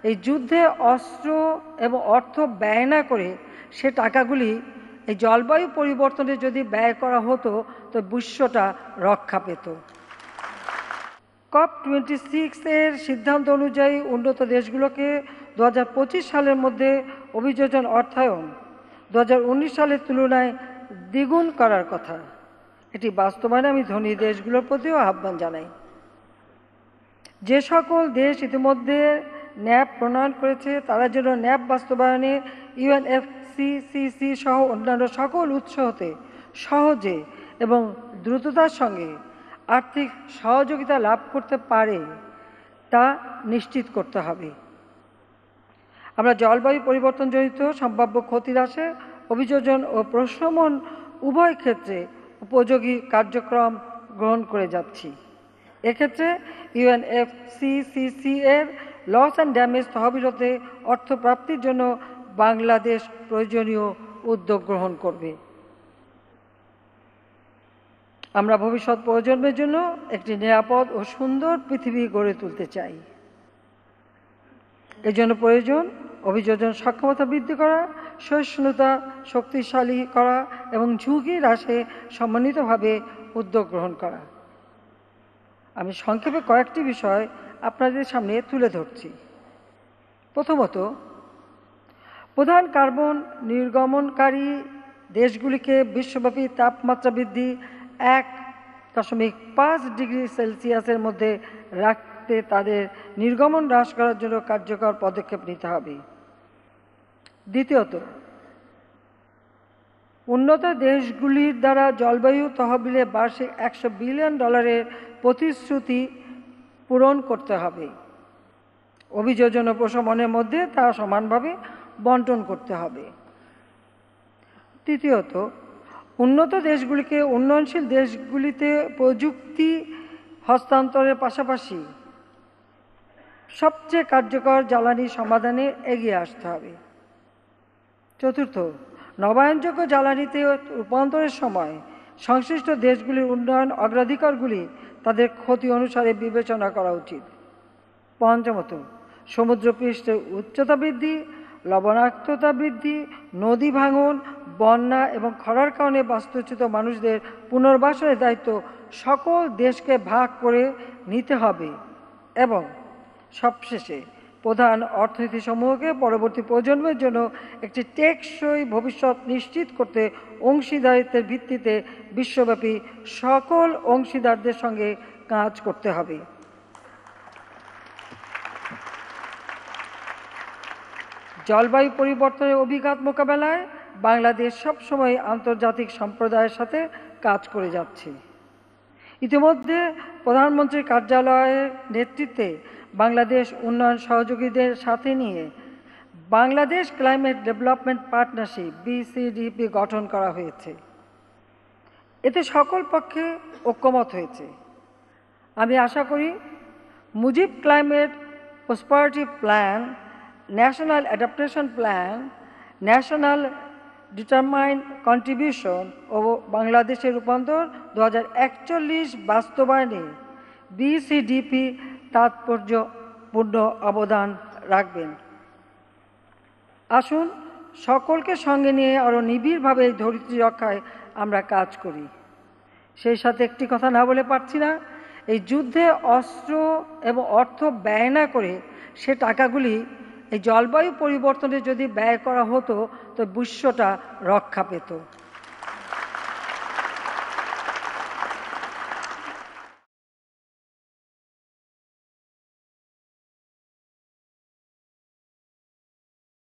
এই যুদ্ধে অস্ত্র এবং অর্থ ব্যয় না করে সে টাকাগুলি এই জলবায়ু পরিবর্তনে যদি ব্যয় করা হতো তো বিশ্বটা রক্ষা পেত। COP26 এর সিদ্ধান্ত অনুযায়ী উন্নত দেশগুলোকে 2025 সালের মধ্যে অভিযোজন অর্থায়ন 2019 সালের তুলনায় দ্বিগুণ করার কথা। এটি বাস্তবায়নে আমি ধনী দেশগুলোর প্রতিও আহ্বান জানাই। যে সকল দেশ ইতিমধ্যে ন্যাপ প্রণয়ন করেছে তারা যেন ন্যাপ বাস্তবায়নে UNFCCC সহ অন্যান্য সকল উৎস হতে সহজে এবং দ্রুততার সঙ্গে আর্থিক সহযোগিতা লাভ করতে পারে তা নিশ্চিত করতে হবে। আমরা জলবায়ু পরিবর্তনজনিত সম্ভাব্য ক্ষতি হ্রাসে অভিযোজন ও প্রশমন উভয় ক্ষেত্রে উপযোগী কার্যক্রম গ্রহণ করে যাচ্ছি। এক্ষেত্রে UNFCCC এর লস অ্যান্ড ড্যামেজ তহবিলতে অর্থ প্রাপ্তির জন্য বাংলাদেশ প্রয়োজনীয় উদ্যোগ গ্রহণ করবে। আমরা ভবিষ্যৎ প্রজন্মের জন্য একটি নিরাপদ ও সুন্দর পৃথিবী গড়ে তুলতে চাই। এজন্য প্রয়োজন অভিযোজন সক্ষমতা বৃদ্ধি করা, সহিষ্ণুতা শক্তিশালী করা এবং ঝুঁকি হ্রাসে সমন্বিতভাবে উদ্যোগ গ্রহণ করা। আমি সংক্ষেপে কয়েকটি বিষয় আপনাদের সামনে তুলে ধরছি। প্রথমত, প্রধান কার্বন নির্গমনকারী দেশগুলিকে বিশ্বব্যাপী তাপমাত্রা বৃদ্ধি 1.5 ডিগ্রি সেলসিয়াসের মধ্যে রাখতে তাদের নির্গমন হ্রাস করার জন্য কার্যকর পদক্ষেপ নিতে হবে। দ্বিতীয়ত, উন্নত দেশগুলির দ্বারা জলবায়ু তহবিলে বার্ষিক $100 বিলিয়ন প্রতিশ্রুতি পূরণ করতে হবে। অভিযোজন ও প্রশমনের মধ্যে তা সমানভাবে বন্টন করতে হবে। তৃতীয়ত, উন্নত দেশগুলিকে উন্নয়নশীল দেশগুলিতে প্রযুক্তি হস্তান্তরের পাশাপাশি সবচেয়ে কার্যকর জ্বালানি সমাধানে এগিয়ে আসতে হবে। চতুর্থ, নবায়নযোগ্য জ্বালানিতে রূপান্তরের সময় সংশ্লিষ্ট দেশগুলির উন্নয়ন অগ্রাধিকারগুলি তাদের ক্ষতি অনুসারে বিবেচনা করা উচিত। পঞ্চমত, সমুদ্রপৃষ্ঠের উচ্চতা বৃদ্ধি, লবণাক্ততা বৃদ্ধি, নদী ভাঙন, বন্যা এবং খরার কারণে বাস্তুচ্যুত মানুষদের পুনর্বাসনের দায়িত্ব সকল দেশকে ভাগ করে নিতে হবে। এবং সবশেষে প্রধান অর্থনীতিসমূহকে পরবর্তী প্রজন্মের জন্য একটি টেকসই ভবিষ্যৎ নিশ্চিত করতে অংশীদারিত্বের ভিত্তিতে বিশ্বব্যাপী সকল অংশীদারদের সঙ্গে কাজ করতে হবে। জলবায়ু পরিবর্তনের অভিঘাত মোকাবেলায় বাংলাদেশ সবসময় আন্তর্জাতিক সম্প্রদায়ের সাথে কাজ করে যাচ্ছে। ইতিমধ্যে প্রধানমন্ত্রীর কার্যালয়ের নেতৃত্বে বাংলাদেশ উন্নয়ন সহযোগীদের সাথে নিয়ে Bangladesh climate development partnership BCDP গঠন করা হয়েছে। এতে সকল পক্ষে ঐক্যমত হয়েছে। আমি আশা করি Mujib climate prosperity plan, national adaptation plan, national determined contribution ও বাংলাদেশের রূপান্তর 2041 বাস্তবায়নে BCDP তাৎপর্যপূর্ণ অবদান রাখবেন। আসুন সকলকে সঙ্গে নিয়ে আরও নিবিড়ভাবে এই ধরিত্রী রক্ষায় আমরা কাজ করি। সেই সাথে একটি কথা না বলে পারছি না, এই যুদ্ধে অস্ত্র এবং অর্থ ব্যয় না করে সে টাকাগুলি এই জলবায়ু পরিবর্তনে যদি ব্যয় করা হতো তো বিশ্বটা রক্ষা পেত।